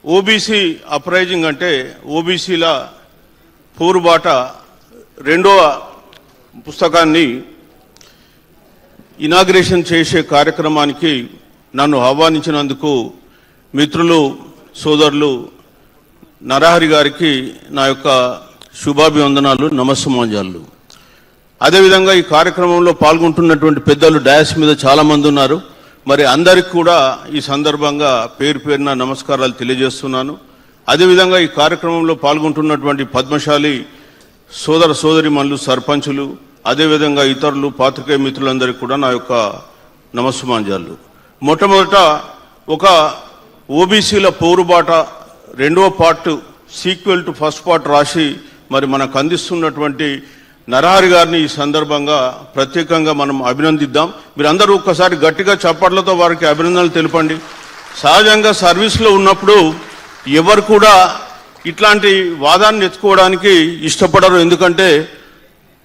OBC uprising అంటే ఓబీసీల పోరుబాట రెండవ పుస్తకాన్ని ఇనాగ్రేషన్ చేసే కార్యక్రమానికి నన్ను ఆహ్వానించినందుకు మిత్రులు సోదరులు నరహరి గారికి నా యొక్క శుభాభివందనాలు, నమస్సుమాంజాలు. అదేవిధంగా ఈ కార్యక్రమంలో పాల్గొంటున్నటువంటి పెద్దలు డయాస్ మీద చాలామంది ఉన్నారు. మరి అందరికి కూడా ఈ సందర్భంగా పేరు పేరున నమస్కారాలు తెలియజేస్తున్నాను. అదేవిధంగా ఈ కార్యక్రమంలో పాల్గొంటున్నటువంటి పద్మశాలి సోదర సోదరిమణులు, సర్పంచులు, అదేవిధంగా ఇతరులు పాత్రికేయ మిత్రులందరికీ కూడా నా యొక్క నమస్సుమాంజాలు. మొట్టమొదట ఒక ఓబీసీల పోరుబాట రెండవ part sequel to first part రాసి మరి మనకు అందిస్తున్నటువంటి నరహరి గారిని ఈ సందర్భంగా ప్రత్యేకంగా మనం అభినందిద్దాం. మీరందరూ ఒక్కసారి గట్టిగా చప్పట్లతో వారికి అభినందనలు తెలపండి. సహజంగా సర్వీస్లో ఉన్నప్పుడు ఎవరు కూడా ఇట్లాంటి వాదాన్ని ఎత్తుకోవడానికి ఇష్టపడరు. ఎందుకంటే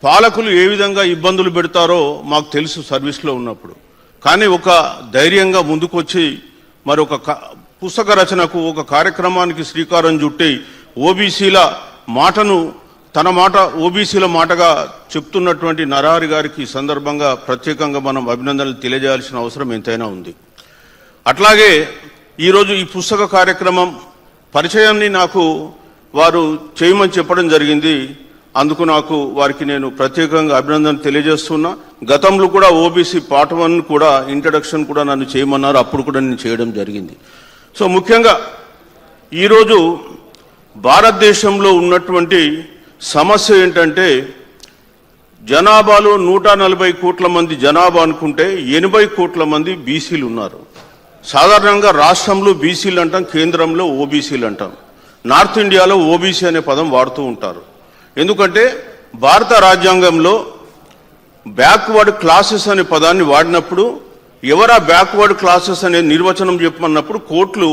పాలకులు ఏ విధంగా ఇబ్బందులు పెడతారో మాకు తెలుసు సర్వీస్లో ఉన్నప్పుడు. కానీ ఒక ధైర్యంగా ముందుకొచ్చి మరి ఒక పుస్తక రచనకు ఒక కార్యక్రమానికి శ్రీకారం చుట్టి ఓబీసీల మాటను తన మాట ఓబీసీల మాటగా చెప్తున్నటువంటి నరహరి గారికి ఈ సందర్భంగా ప్రత్యేకంగా మనం అభినందనలు తెలియజేయాల్సిన అవసరం ఎంతైనా ఉంది. అట్లాగే ఈరోజు ఈ పుస్తక కార్యక్రమం పరిచయాన్ని నాకు వారు చేయమని చెప్పడం జరిగింది. అందుకు నాకు వారికి నేను ప్రత్యేకంగా అభినందన తెలియజేస్తున్నా. గతంలో కూడా ఓబీసీ పార్ట్ 1 కూడా ఇంట్రడక్షన్ కూడా నన్ను చేయమన్నారు, అప్పుడు కూడా నేను చేయడం జరిగింది. సో ముఖ్యంగా ఈరోజు భారతదేశంలో ఉన్నటువంటి సమస్య ఏంటంటే జనాభాలో 140 కోట్ల మంది జనాభా అనుకుంటే 80 కోట్ల మంది బీసీలు ఉన్నారు. సాధారణంగా రాష్ట్రంలో బీసీలు అంటాం, కేంద్రంలో ఓబీసీలు అంటాం. నార్త్ ఇండియాలో ఓబీసీ అనే పదం వాడుతూ ఉంటారు. ఎందుకంటే భారత రాజ్యాంగంలో బ్యాక్వర్డ్ క్లాసెస్ అనే పదాన్ని వాడినప్పుడు ఎవరా బ్యాక్వర్డ్ క్లాసెస్ అనే నిర్వచనం చెప్పమన్నప్పుడు కోర్టులు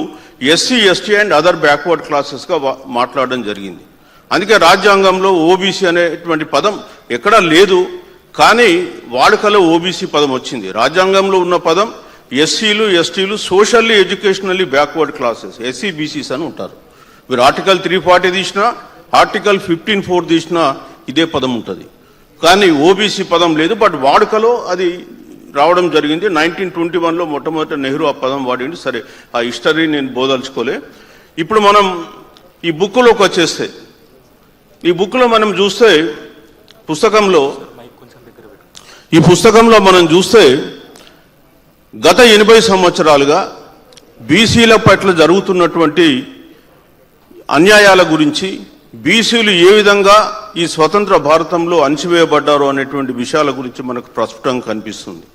SC, ST and other backward క్లాసెస్గా మాట్లాడడం జరిగింది. అందుకే రాజ్యాంగంలో ఓబీసీ అనేటువంటి పదం ఎక్కడా లేదు, కానీ వాడుకలో ఓబీసీ పదం వచ్చింది. రాజ్యాంగంలో ఉన్న పదం ఎస్సీలు, ఎస్టీలు, socially educationally backward classes, SC BCs అని ఉంటారు. మీరు ఆర్టికల్ 340 తీసినా, ఆర్టికల్ 15(4) తీసినా ఇదే పదం ఉంటుంది. కానీ ఓబీసీ పదం లేదు, బట్ వాడుకలో అది రావడం జరిగింది. 1921లో మొట్టమొదటి నెహ్రూ ఆ పదం వాడింది. సరే, ఆ హిస్టరీ నేను బోదలుచుకోలే. ఇప్పుడు మనం ఈ బుక్లోకి వచ్చేస్తే, ఈ బుక్లో మనం చూస్తే ఈ పుస్తకంలో మనం చూస్తే గత 80 సంవత్సరాలుగా బీసీల పట్ల జరుగుతున్నటువంటి అన్యాయాల గురించి, బీసీలు ఏ విధంగా ఈ స్వతంత్ర భారతంలో అణచివేయబడ్డారో అనేటువంటి విషయాల గురించి మనకు ప్రస్ఫుటంగా కనిపిస్తుంది.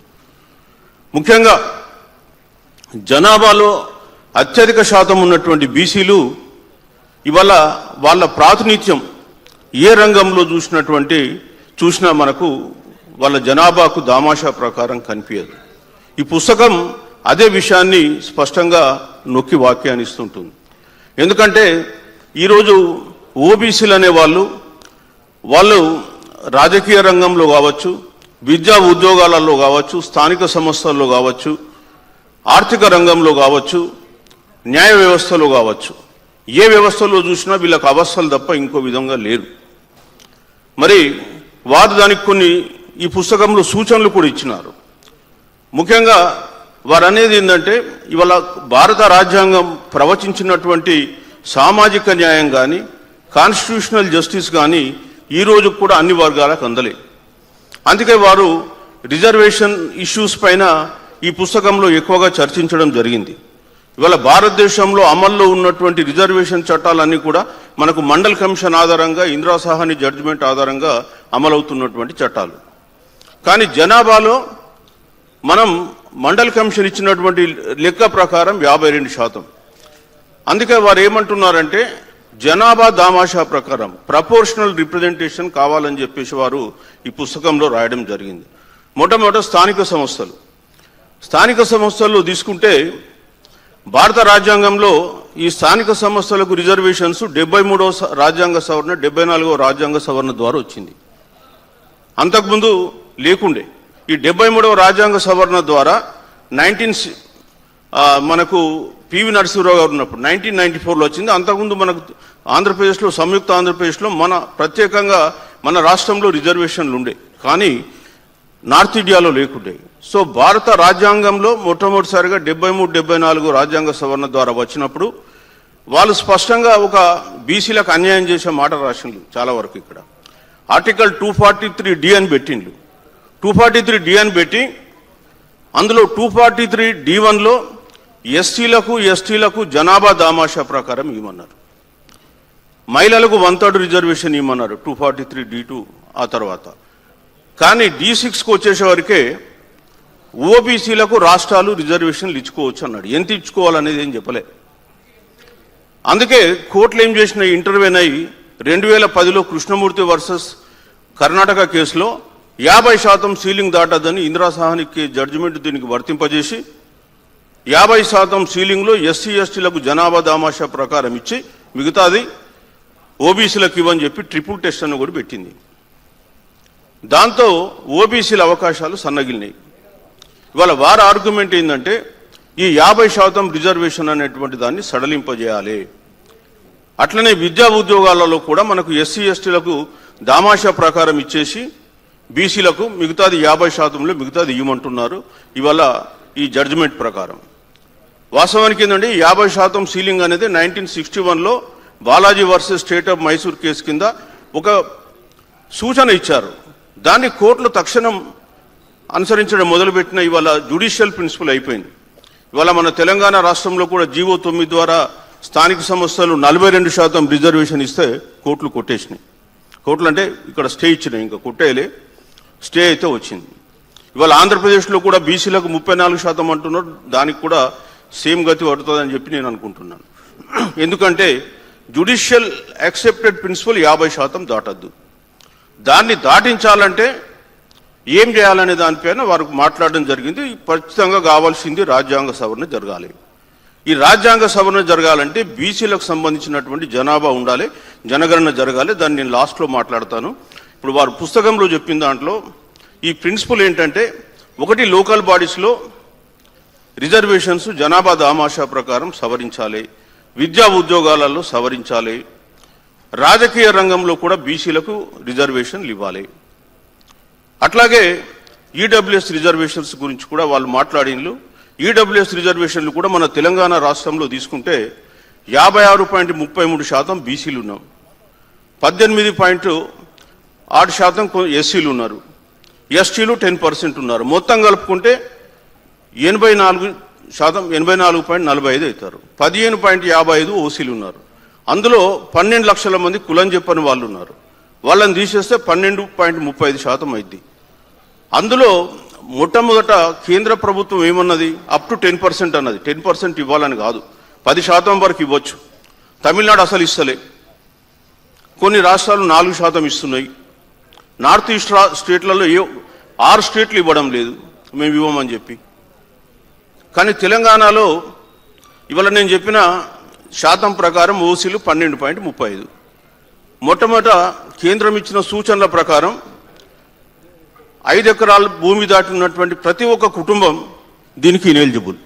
ముఖ్యంగా జనాభాలో అత్యధిక శాతం ఉన్నటువంటి బీసీలు ఇవాళ వాళ్ళ ప్రాతినిధ్యం ఏ రంగంలో చూసినా మనకు వాళ్ళ జనాభాకు దామాషా ప్రకారం కనిపించదు. ఈ పుస్తకం అదే విషయాన్ని స్పష్టంగా నొక్కి వ్యాఖ్యానిస్తుంటుంది. ఎందుకంటే ఈరోజు ఓబీసీలు అనే వాళ్ళు రాజకీయ రంగంలో కావచ్చు, విద్యా ఉద్యోగాలలో కావచ్చు, స్థానిక సంస్థల్లో కావచ్చు, ఆర్థిక రంగంలో కావచ్చు, న్యాయ వ్యవస్థలో కావచ్చు, ఏ వ్యవస్థలో చూసినా వీళ్ళకి అవస్థలు తప్ప ఇంకో విధంగా లేరు. మరి వారు దానికి కొన్ని ఈ పుస్తకంలో సూచనలు కూడా ఇచ్చినారు. ముఖ్యంగా వారు అనేది ఏంటంటే ఇవాళ భారత రాజ్యాంగం ప్రవచించినటువంటి సామాజిక న్యాయం కానీ, కాన్స్టిట్యూషనల్ జస్టిస్ కానీ ఈ రోజు కూడా అన్ని వర్గాలకు అందలే. అందుకే వారు రిజర్వేషన్ ఇష్యూస్ పైన ఈ పుస్తకంలో ఎక్కువగా చర్చించడం జరిగింది. ఇవాళ భారతదేశంలో అమల్లో ఉన్నటువంటి రిజర్వేషన్ చట్టాలన్నీ కూడా మనకు మండల్ కమిషన్ ఆధారంగా, ఇందిరా సాహ్ని జడ్జిమెంట్ ఆధారంగా అమలవుతున్నటువంటి చట్టాలు. కానీ జనాభాలో మనం మండల్ కమిషన్ ఇచ్చినటువంటి లెక్క ప్రకారం 52%. అందుకే వారు ఏమంటున్నారంటే జనాభా దామాషా ప్రకారం ప్రపోర్షనల్ రిప్రజెంటేషన్ కావాలని చెప్పేసి వారు ఈ పుస్తకంలో రాయడం జరిగింది. మొట్టమొదట స్థానిక సంస్థల్లో తీసుకుంటే భారత రాజ్యాంగంలో ఈ స్థానిక సంస్థలకు రిజర్వేషన్స్ 73వ రాజ్యాంగ సవరణ, 74వ రాజ్యాంగ సవరణ ద్వారా వచ్చింది. అంతకుముందు లేకుండే. ఈ 73వ రాజ్యాంగ సవరణ ద్వారా మనకు పివి నరసింహరావు గారు ఉన్నప్పుడు 1994లో వచ్చింది. అంతకుముందు మనకు ఆంధ్రప్రదేశ్లో, సంయుక్త ఆంధ్రప్రదేశ్లో ప్రత్యేకంగా మన రాష్ట్రంలో రిజర్వేషన్లు ఉండే, కానీ నార్త్ ఇండియాలో లేకుండే. సో భారత రాజ్యాంగంలో మొట్టమొదటిసారిగా 73-74 రాజ్యాంగ సవరణ ద్వారా వచ్చినప్పుడు వాళ్ళు స్పష్టంగా ఒక బీసీలకు అన్యాయం చేసే మాట రాసిండ్రు. చాలా వరకు ఇక్కడ ఆర్టికల్ 243D అని పెట్టిండ్రు. 243D అని పెట్టి అందులో 243D1లో ఎస్టీలకు జనాభా దామాషా ప్రకారం ఇవ్వమన్నారు. మహిళలకు 1/3 రిజర్వేషన్ ఇవ్వమన్నారు 243D2 ఆ తర్వాత. కానీ D6కు వచ్చేసరికి ఓబీసీలకు రాష్ట్రాలు రిజర్వేషన్లు ఇచ్చుకోవచ్చు అన్నాడు. ఎంత ఇచ్చుకోవాలనేది ఏం చెప్పలే. అందుకే కోర్టులు ఏం చేసిన ఇంటర్వ్యూన్ అయ్యి 2010లో కృష్ణమూర్తి వర్సెస్ కర్ణాటక కేసులో 50% సీలింగ్ దాటదని ఇందిరా సాహ్ని జడ్జిమెంట్ దీనికి వర్తింపజేసి 50% సీలింగ్లో ఎస్సీలకు జనాభా దామాషా ప్రకారం ఇచ్చి మిగతాది ఓబీసీలకు ఇవ్వని చెప్పి ట్రిపుల్ టెస్ట్ అని కూడా పెట్టింది. దాంతో ఓబీసీల అవకాశాలు సన్నగిలినాయి. ఇవాళ వారి ఆర్గ్యుమెంట్ ఏంటంటే ఈ 50% రిజర్వేషన్ అనేటువంటి దాన్ని సడలింపజేయాలి. అట్లనే విద్యా ఉద్యోగాలలో కూడా మనకు ఎస్సీలకు దామాషా ప్రకారం ఇచ్చేసి బీసీలకు మిగతాది 50%లో మిగతాది ఇవ్వమంటున్నారు ఇవాళ ఈ జడ్జిమెంట్ ప్రకారం. వాస్తవానికి ఏంటంటే 50% సీలింగ్ అనేది 1961లో Balaji versus state of Mysore case కింద ఒక సూచన ఇచ్చారు. దాన్ని కోర్టులు తక్షణం అనుసరించడం మొదలుపెట్టిన ఇవాళ జ్యుడిషియల్ ప్రిన్సిపల్ అయిపోయింది. ఇవాళ మన తెలంగాణ రాష్ట్రంలో కూడా జీవో 9 ద్వారా స్థానిక సంస్థలు 42% రిజర్వేషన్ ఇస్తే కోర్టులు కొట్టేసినాయి. కోర్టులు అంటే ఇక్కడ స్టే ఇచ్చినాయి, ఇంకా కొట్టేయలే, స్టే అయితే వచ్చింది. ఇవాళ ఆంధ్రప్రదేశ్లో కూడా బీసీలకు 34% అంటున్నారు. దానికి కూడా సేమ్ గతి పడుతుందని చెప్పి నేను అనుకుంటున్నాను. ఎందుకంటే జ్యుడిషియల్ యాక్సెప్టెడ్ ప్రిన్సిపల్ 50% దాటద్దు. దాన్ని దాటించాలంటే ఏం చేయాలనే దానిపైన వారు మాట్లాడడం జరిగింది. ఖచ్చితంగా కావాల్సింది రాజ్యాంగ సవరణ జరగాలి. ఈ రాజ్యాంగ సవరణ జరగాలంటే బీసీలకు సంబంధించినటువంటి జనాభా ఉండాలి, జనగణన జరగాలి. దాన్ని నేను లాస్ట్లో మాట్లాడతాను. ఇప్పుడు వారు పుస్తకంలో చెప్పిన దాంట్లో ఈ ప్రిన్సిపల్ ఏంటంటే, ఒకటి లోకల్ బాడీస్లో రిజర్వేషన్స్ జనాభా దామాషా ప్రకారం సవరించాలి, విద్యా ఉద్యోగాలలో సవరించాలి, రాజకీయ రంగంలో కూడా బీసీలకు రిజర్వేషన్లు ఇవ్వాలి. అట్లాగే ఈడబ్ల్యూఎస్ రిజర్వేషన్స్ గురించి కూడా వాళ్ళు మాట్లాడినలు. ఈడబ్ల్యూఎస్ రిజర్వేషన్లు కూడా మన తెలంగాణ రాష్ట్రంలో తీసుకుంటే 56.33% బీసీలు ఉన్నాం, 18.6% ఎస్సీలు ఉన్నారు, ఎస్టీలు 10% ఉన్నారు. మొత్తం కలుపుకుంటే 84%, 84.45 అవుతారు. 15.55 ఓసీలు ఉన్నారు. అందులో 12 లక్షల మంది కులం చెప్పని వాళ్ళు ఉన్నారు. వాళ్ళని తీసేస్తే 12.35% అయింది. అందులో మొట్టమొదట కేంద్ర ప్రభుత్వం ఏమన్నది, అప్ టు 10% అన్నది. 10% ఇవ్వాలని కాదు, 10% వరకు ఇవ్వచ్చు. తమిళనాడు అసలు ఇస్తలే, కొన్ని రాష్ట్రాలు 4% ఇస్తున్నాయి. నార్త్ ఈస్ట్ స్టేట్లలో 6 స్టేట్లు ఇవ్వడం లేదు మేము ఇవ్వమని చెప్పి. కానీ తెలంగాణలో ఇవాళ నేను చెప్పిన శాతం ప్రకారం ఓసీలు 12.35. మొట్టమొదట కేంద్రం ఇచ్చిన సూచనల ప్రకారం 5 ఎకరాల భూమి దాటినటువంటి ప్రతి ఒక్క కుటుంబం దీనికి ఇనెలిజిబుల్.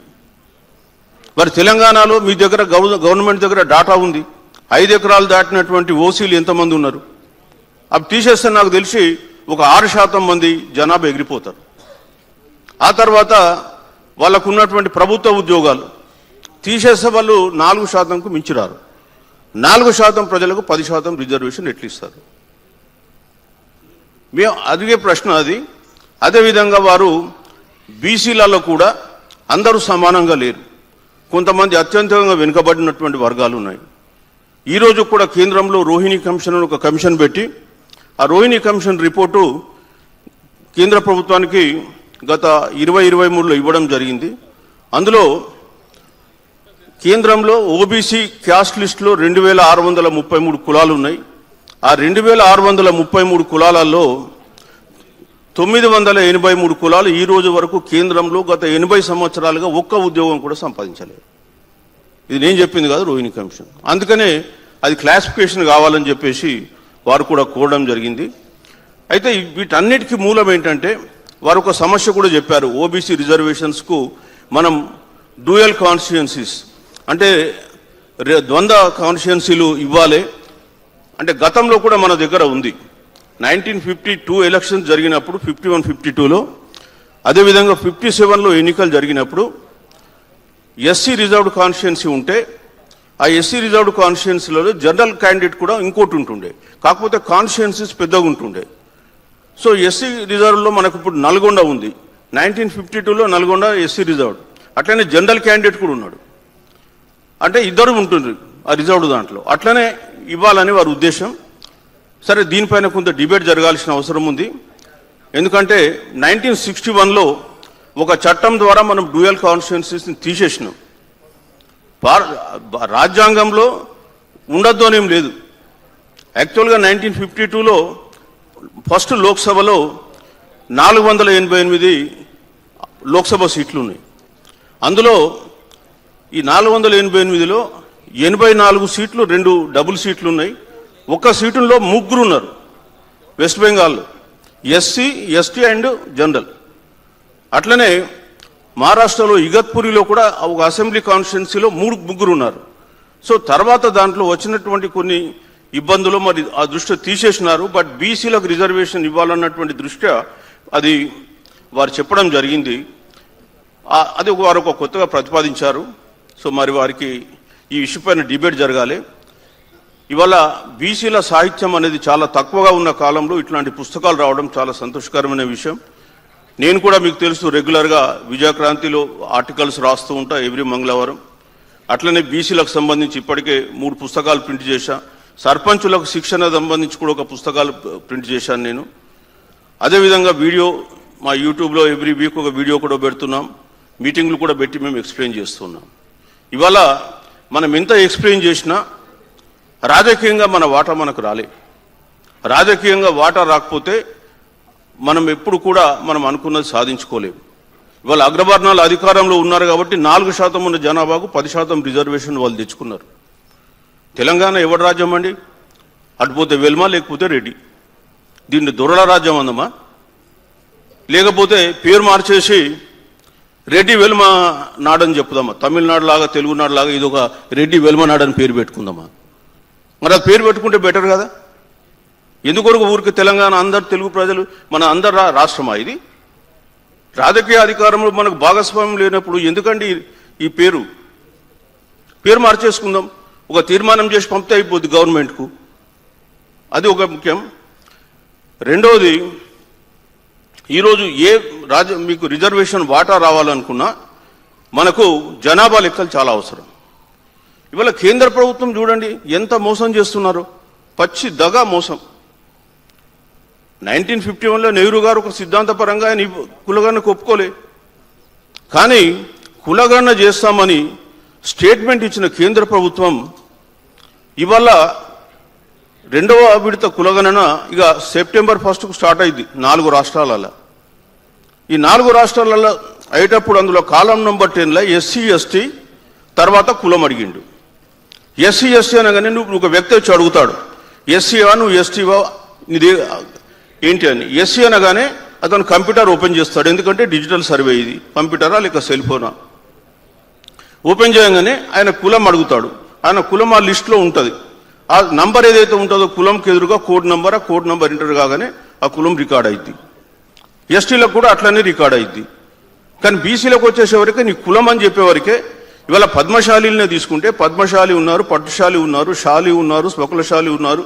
మరి తెలంగాణలో మీ దగ్గర గవర్నమెంట్ దగ్గర డాటా ఉంది, 5 ఎకరాలు దాటినటువంటి ఓసీలు ఎంతమంది ఉన్నారు? అవి తీసేస్తే నాకు తెలిసి ఒక 6% మంది జనాభా ఎగిరిపోతారు. ఆ తర్వాత వాళ్ళకు ఉన్నటువంటి ప్రభుత్వ ఉద్యోగాలు తీసేస్తే వాళ్ళు 4%కు మించిరారు. 4% ప్రజలకు 10% రిజర్వేషన్ ఎట్లు ఇస్తారు? మేము అడిగే ప్రశ్న అది. అదేవిధంగా వారు బీసీలలో కూడా అందరూ సమానంగా లేరు, కొంతమంది అత్యంతంగా వెనుకబడినటువంటి వర్గాలు ఉన్నాయి. ఈరోజు కూడా కేంద్రంలో రోహిణి కమిషన్ ఒక కమిషన్ పెట్టి ఆ రోహిణి కమిషన్ రిపోర్టు కేంద్ర ప్రభుత్వానికి గత 2023లో ఇవ్వడం జరిగింది. అందులో కేంద్రంలో ఓబీసీ క్యాస్ట్ లిస్టులో 2633 కులాలు ఉన్నాయి. ఆ 2633 కులాలలో 983 కులాలు ఈ రోజు వరకు కేంద్రంలో గత 80 సంవత్సరాలుగా ఒక్క ఉద్యోగం కూడా సంపాదించలేదు. ఇది నేను చెప్పింది కాదు, రోహిణి కమిషన్. అందుకనే అది క్లాసిఫికేషన్ కావాలని చెప్పేసి వారు కూడా కోరడం జరిగింది. అయితే వీటన్నిటికీ మూలం ఏంటంటే వారు ఒక సమస్య కూడా చెప్పారు. ఓబీసీ రిజర్వేషన్స్కు మనం డ్యూయల్ కాన్స్టిట్యుయెన్సీస్ అంటే ద్వంద్వ కాన్స్టిట్యున్సీలు ఇవ్వాలి అంటే గతంలో కూడా మన దగ్గర ఉంది. 1952 ఎలక్షన్స్ జరిగినప్పుడు 51, 52లో, అదేవిధంగా 57లో ఎన్నికలు జరిగినప్పుడు ఎస్సీ రిజర్వ్డ్ కాన్స్టిట్యున్సీ ఉంటే ఆ ఎస్సీ రిజర్వ్డ్ కాన్స్టిట్యున్సీలలో జనరల్ క్యాండిడేట్ కూడా ఇంకోటి ఉంటుండే, కాకపోతే కాన్స్టిట్యున్సీస్ పెద్దగా ఉంటుండే. సో ఎస్సీ రిజర్వ్లో మనకు ఇప్పుడు నల్గొండ ఉంది. 1952లో నల్గొండ ఎస్సీ రిజర్వ్డ్, అట్లనే జనరల్ క్యాండిడేట్ కూడా ఉన్నాడు. అంటే ఇద్దరు ఉంటుంది ఆ రిజర్వ్డ్ దాంట్లో, అట్లనే ఇవ్వాలని వారి ఉద్దేశం. సరే, దీనిపైన కొంత డిబేట్ జరగాల్సిన అవసరం ఉంది. ఎందుకంటే 1961లో ఒక చట్టం ద్వారా మనం డ్యూయల్ కాన్స్టిట్యున్సీస్ని తీసేసినాం. రాజ్యాంగంలో ఉండొద్దు అనేం లేదు. యాక్చువల్గా 1952లో ఫస్ట్ లోక్సభలో 488 లోక్సభ సీట్లు ఉన్నాయి. అందులో ఈ 488లో 84 సీట్లు 2 డబుల్ సీట్లు ఉన్నాయి. ఒక్క సీటులో 3 ఉన్నారు వెస్ట్ బెంగాల్లో, ఎస్సీ, ఎస్టీ అండ్ జనరల్. అట్లనే మహారాష్ట్రలో ఇగత్పురిలో కూడా ఒక అసెంబ్లీ కాన్స్టిట్యున్సీలో 3 ఉన్నారు. సో తర్వాత దాంట్లో వచ్చినటువంటి కొన్ని ఇబ్బందులు మరి ఆ దృష్ట్యా తీసేసినారు. బట్ బీసీలకు రిజర్వేషన్ ఇవ్వాలన్నటువంటి దృష్ట్యా అది వారు చెప్పడం జరిగింది. అది వారు ఒక కొత్తగా ప్రతిపాదించారు. సో మరి వారికి ఈ ఇష్యూ పైన డిబేట్ జరగాలి. ఇవాళ బీసీల సాహిత్యం అనేది చాలా తక్కువగా ఉన్న కాలంలో ఇట్లాంటి పుస్తకాలు రావడం చాలా సంతోషకరమైన విషయం. నేను కూడా మీకు తెలుసు రెగ్యులర్గా విజయక్రాంతిలో ఆర్టికల్స్ రాస్తూ ఉంటా ఎవ్రీ మంగళవారం. అట్లనే బీసీలకు సంబంధించి ఇప్పటికే 3 పుస్తకాలు ప్రింట్ చేశా. సర్పంచులకు శిక్షణ సంబంధించి కూడా ఒక పుస్తకాలు ప్రింట్ చేశాను నేను. అదేవిధంగా వీడియో మా యూట్యూబ్లో ఎవ్రీ వీక్ ఒక వీడియో కూడా పెడుతున్నాం. మీటింగ్లు కూడా పెట్టి మేము ఎక్స్ప్లెయిన్ చేస్తున్నాం. ఇవాళ మనం ఎంత ఎక్స్ప్లెయిన్ చేసినా రాజకీయంగా మన వాటా మనకు రాలే. రాజకీయంగా వాటా రాకపోతే మనం ఎప్పుడు కూడా మనం అనుకున్నది సాధించుకోలేము. ఇవాళ అగ్రవర్ణాలు అధికారంలో ఉన్నారు కాబట్టి 4% ఉన్న జనాభాకు 10% రిజర్వేషన్ వాళ్ళు తెచ్చుకున్నారు. తెలంగాణ ఎవరి రాజ్యం అండి? అటుపోతే వెల్మా, లేకపోతే రెడ్డి. దీన్ని దొరల రాజ్యం అందమా? లేకపోతే పేరు మార్చేసి రెడ్డి వెల్మ నాడని చెప్పుదామా? తమిళనాడు లాగా, తెలుగునాడు లాగా ఇది ఒక రెడ్డి వెల్మ నాడని పేరు పెట్టుకుందామా? మరి అది పేరు పెట్టుకుంటే బెటర్ కదా. ఎందుకొరకు ఊరికి తెలంగాణ అందరు తెలుగు ప్రజలు మన అందరు రాష్ట్రమా ఇది? రాజకీయ అధికారంలో మనకు భాగస్వామ్యం లేనప్పుడు ఎందుకండి ఈ పేరు మార్చేసుకుందాం. ఒక తీర్మానం చేసి పంపితే అయిపోద్ది గవర్నమెంట్కు. అది ఒక ముఖ్యం. రెండవది, ఈరోజు మీకు రిజర్వేషన్ వాటా రావాలనుకున్నా మనకు జనాభా లెక్కలు చాలా అవసరం. ఇవాళ కేంద్ర ప్రభుత్వం చూడండి ఎంత మోసం చేస్తున్నారు. పచ్చి దగా మోసం. 1951లో నెహ్రూ గారు ఒక సిద్ధాంతపరంగా ఆయన కులగణకు ఒప్పుకోలే, కానీ కులగణన చేస్తామని స్టేట్మెంట్ ఇచ్చిన కేంద్ర ప్రభుత్వం ఇవాళ 2వ విడత కులగణన ఇక సెప్టెంబర్ 1కు స్టార్ట్ అయింది 4 రాష్ట్రాలలో. ఈ 4 రాష్ట్రాలలో అయ్యేటప్పుడు అందులో కాలం నెంబర్ 10లో ఎస్సీ ఎస్టీ తర్వాత కులం అడిగిండు. ఎస్సీ ఎస్టీ అనగానే నువ్వు ఒక వ్యక్తి వచ్చి అడుగుతాడు, ఎస్సీవా నువ్వు ఎస్టీవా ఇది ఏంటి అని. ఎస్సీ అనగానే అతను కంప్యూటర్ ఓపెన్ చేస్తాడు, ఎందుకంటే డిజిటల్ సర్వే ఇది, కంప్యూటరా లేక సెల్ ఫోనా. ఓపెన్ చేయగానే ఆయన కులం అడుగుతాడు. ఆయన కులం ఆ లిస్టులో ఉంటుంది. ఆ నంబర్ ఏదైతే ఉంటుందో కులంకి ఎదురుగా కోడ్ నంబర్, ఆ కోడ్ నంబర్ ఎంటర్ కాగానే ఆ కులం రికార్డ్ అయింది. ఎస్టీలకు కూడా అట్లనే రికార్డ్ అయింది. కానీ బీసీలకు వచ్చేసేవరకే నీ కులం అని చెప్పేవరకే ఇవాళ పద్మశాలినే తీసుకుంటే పద్మశాలి ఉన్నారు, పట్టుశాలి ఉన్నారు, శాలి ఉన్నారు, స్వకులశాలి ఉన్నారు,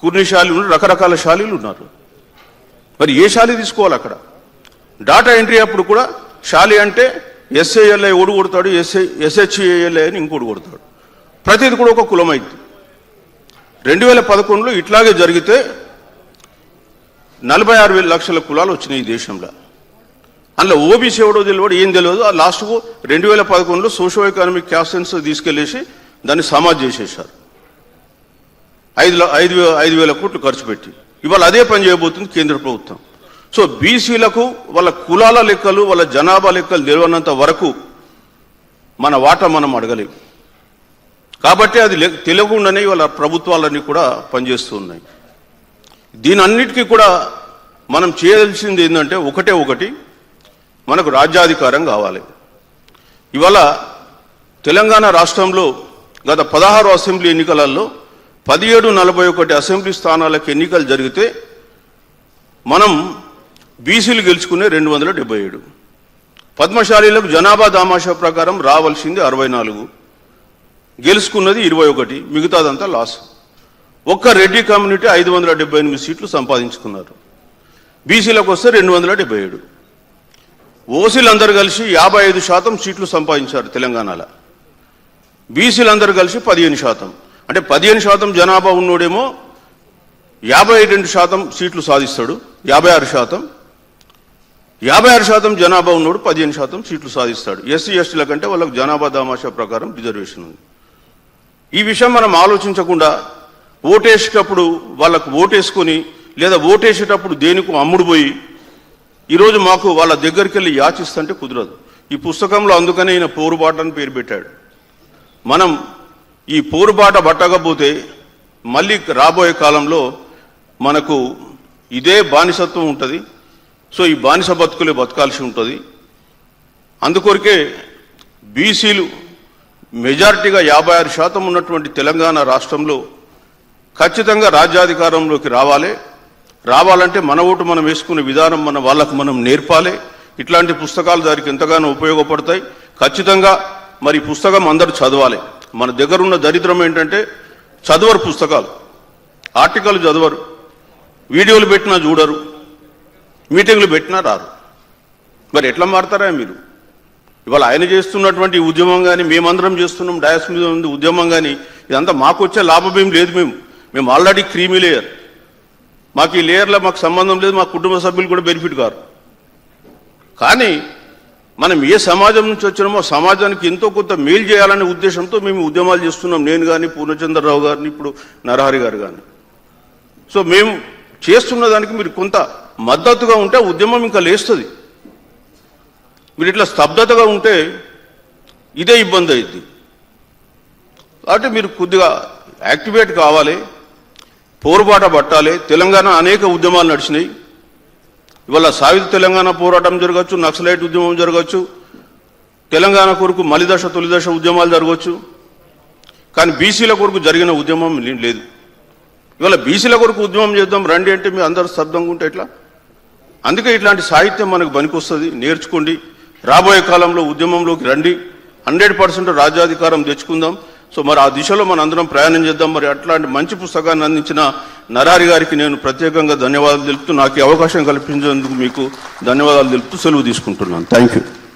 కుర్నిశాలి ఉన్నారు, రకరకాల శాలీలు ఉన్నారు. మరి ఏ శాలి తీసుకోవాలి? అక్కడ డాటా ఎంట్రీ అప్పుడు కూడా శాలి అంటే ఎస్ఏఎల్ఐ ఓడి కొడతాడు, ఎస్హెచ్ఏఎల్ఐ అని ఇంకోటి కొడతాడు. ప్రతిది కూడా ఒక కులం అయింది. 2011లో ఇట్లాగే జరిగితే 46,000 లక్షల కులాలు వచ్చినాయి ఈ దేశంలో. అందులో ఓబీసీ ఎవడో తెలియదు, ఏం తెలియదు. ఆ లాస్ట్కు 2011లో సోషో ఎకనామిక్ క్యాస్ట్ సెన్సస్ తీసుకెళ్లేసి దాన్ని సమాజ్ చేసేశారు. 5,000 కోట్లు ఖర్చు పెట్టి. ఇవాళ అదే పని చేయబోతుంది కేంద్ర ప్రభుత్వం. సో బీసీలకు వాళ్ళ కులాల లెక్కలు, వాళ్ళ జనాభా లెక్కలు తెలియనంత వరకు మన వాటా మనం అడగలేము. కాబట్టి అది తెలియకుండానే వాళ్ళ ప్రభుత్వాలన్నీ కూడా పనిచేస్తూ ఉన్నాయి. దీని అన్నిటికీ కూడా మనం చేయవలసింది ఏంటంటే ఒకటి మనకు రాజ్యాధికారం కావాలి. ఇవాళ తెలంగాణ రాష్ట్రంలో గత 16 అసెంబ్లీ ఎన్నికలలో 1741 అసెంబ్లీ స్థానాలకు ఎన్నికలు జరిగితే మనం బీసీలు గెలుచుకునే 277, పద్మశాలీలకు జనాభా దామాషా ప్రకారం రావాల్సింది 64, గెలుచుకున్నది 21, మిగతాదంతా లాస్. ఒక్క రెడ్డి కమ్యూనిటీ 578 సీట్లు సంపాదించుకున్నారు. బీసీలకు వస్తే 277. ఓసీలందరూ కలిసి 55% సీట్లు సంపాదించారు తెలంగాణలో. బీసీలందరూ కలిసి 15%. అంటే 15% జనాభా ఉన్నోడేమో 52% సీట్లు సాధిస్తాడు, 56%. 56% జనాభా ఉన్నోడు 15% సీట్లు సాధిస్తాడు. ఎస్సీ ఎస్టీల కంటే వాళ్ళకు జనాభా దామాషా ప్రకారం రిజర్వేషన్ ఉంది. ఈ విషయం మనం ఆలోచించకుండా ఓటేసేటప్పుడు వాళ్ళకు ఓటేసుకొని లేదా ఓటేసేటప్పుడు దేనికో అమ్ముడు పోయి ఈరోజు మాకు వాళ్ళ దగ్గరికి వెళ్ళి యాచిస్తుంటే కుదరదు. ఈ పుస్తకంలో అందుకనే ఈయన పోరుబాట అని పేరు పెట్టాడు. మనం ఈ పోరుబాట పట్టకపోతే మళ్ళీ రాబోయే కాలంలో మనకు ఇదే బానిసత్వం ఉంటుంది. సో ఈ బానిస బతుకులే బతకాల్సి ఉంటుంది. అందుకొరకే బీసీలు మెజారిటీగా 56% ఉన్నటువంటి తెలంగాణ రాష్ట్రంలో ఖచ్చితంగా రాజ్యాధికారంలోకి రావాలంటే మన ఓటు మనం వేసుకునే విధానం మన వాళ్ళకు మనం నేర్పాలి. ఇట్లాంటి పుస్తకాలు దానికి ఎంతగానో ఉపయోగపడతాయి. ఖచ్చితంగా మరి పుస్తకం అందరూ చదవాలి. మన దగ్గర ఉన్న దరిద్రం ఏంటంటే చదవరు, పుస్తకాలు ఆర్టికల్ చదవరు, వీడియోలు పెట్టినా చూడరు, మీటింగ్లు పెట్టినా రారు. మరి ఎట్లా మారుతారా మీరు? ఇవాళ ఆయన చేస్తున్నటువంటి ఉద్యమం కానీ మేమందరం చేస్తున్నాం డయాస్ మీద ఉంది ఉద్యమం కానీ ఇదంతా మాకు వచ్చే లాభం ఏం లేదు. మేము ఆల్రెడీ క్రీమీ లేయర్, మాకు ఈ లేయర్లో మాకు సంబంధం లేదు, మా కుటుంబ సభ్యులు కూడా బెనిఫిట్ కారు. కానీ మనం ఏ సమాజం నుంచి వచ్చినామో సమాజానికి ఎంతో కొంత మేలు చేయాలనే ఉద్దేశంతో మేము ఉద్యమాలు చేస్తున్నాం. నేను కానీ పూర్ణచంద్రరావు గారిని, ఇప్పుడు నరహరి గారు కానీ. సో మేము చేస్తున్న దానికి మీరు కొంత మద్దతుగా ఉంటే ఉద్యమం ఇంకా లేస్తుంది. మీరు ఇట్లా స్తబ్దతగా ఉంటే ఇదే ఇబ్బంది అయింది. కాబట్టి మీరు కొద్దిగా యాక్టివేట్ కావాలి, పోరుబాట పట్టాలి. తెలంగాణ అనేక ఉద్యమాలు నడిచినాయి. ఇవాళ సాయుధ తెలంగాణ పోరాటం జరగచ్చు, నక్సలైట్ ఉద్యమం జరగచ్చు, తెలంగాణ కొరకు మలిదశ తొలిదశ ఉద్యమాలు జరగవచ్చు. కానీ బీసీల కొరకు జరిగిన ఉద్యమం లేదు. ఇవాళ బీసీల కొరకు ఉద్యమం చేద్దాం రండి అంటే మీ అందరూ స్తబ్దంగా ఉంటే ఎట్లా? అందుకే ఇట్లాంటి సాహిత్యం మనకు పనికొస్తుంది, నేర్చుకోండి. రాబోయే కాలంలో ఉద్యమంలోకి రండి, 100% రాజ్యాధికారం తెచ్చుకుందాం. సో మరి ఆ దిశలో మన అందరం ప్రయాణం చేద్దాం. మరి అట్లాంటి మంచి పుస్తకాన్ని అందించిన నరహరి గారికి నేను ప్రత్యేకంగా ధన్యవాదాలు తెలుపుతూ నాకు ఈ అవకాశం కల్పించేందుకు మీకు ధన్యవాదాలు తెలుపుతూ సెలవు తీసుకుంటున్నాను. Thank you.